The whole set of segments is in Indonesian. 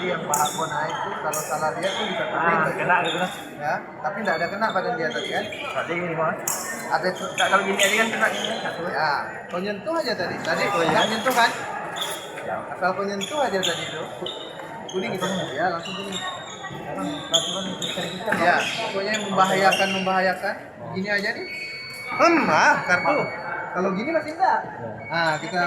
Yang paha kona itu kalau salah dia tuh bisa kena gitu kan ya, tapi tidak ada kena badan dia tadi kan. Tadi gini mas, ada kalau gini aja kan kena ini satu ya, kau nyentuh aja tadi nggak nyentuh kan ya, asal kau nyentuh aja tadi tuh kuning gitu ya, langsung kuning ya, pokoknya membahayakan gini aja nih kartu. Kalau gini masih enggak. Nah, kita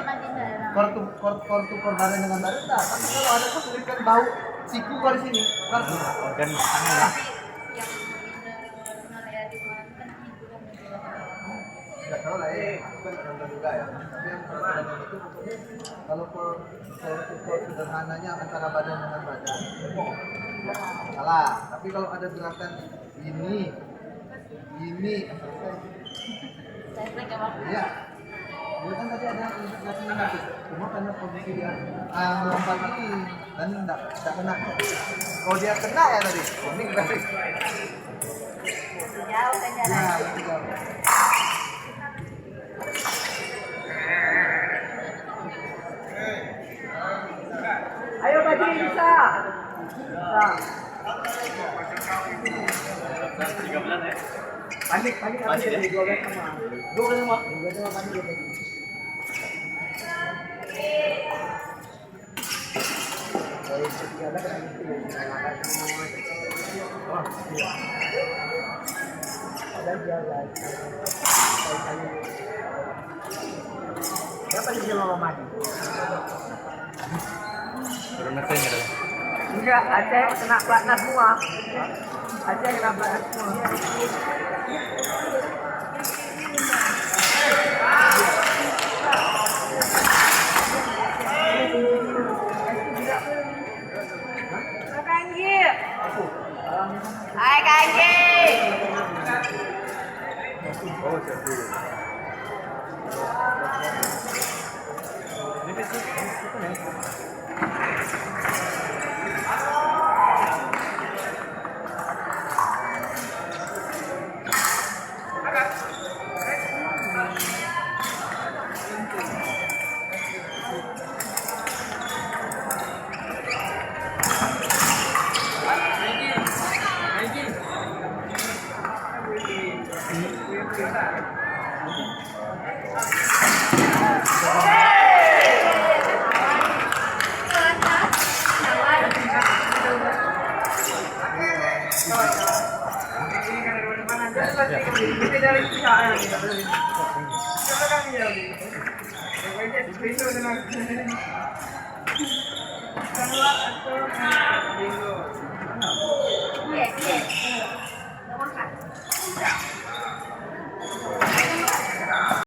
kortu korbanan dengan baru enggak. Tapi kalau ada tuh tuliskan bau siku di sini. Kartu. Dan tangan. Enggak tahu lah ya. Bukan nonton juga ya. Tapi yang korbanan itu kalau kortu sederhananya antara badan dengan badan. Salah. Tapi kalau ada gerakan ini iya, dia kan tadi ada indikasinya nanti. Cuma karena posisi dia lompat ini dan tidak kena. Kalau dia kena ya tadi, kuning berarti. Jauh kan jalan. Ya, jauh. Ayo Badi bisa. Panik ya? Dua belas sama panik. Siapa sih yang mau mati? Enggak, Aceh kena platnas semua. Aceh kena platnas semua. Hai Kanji. Oh, jadi.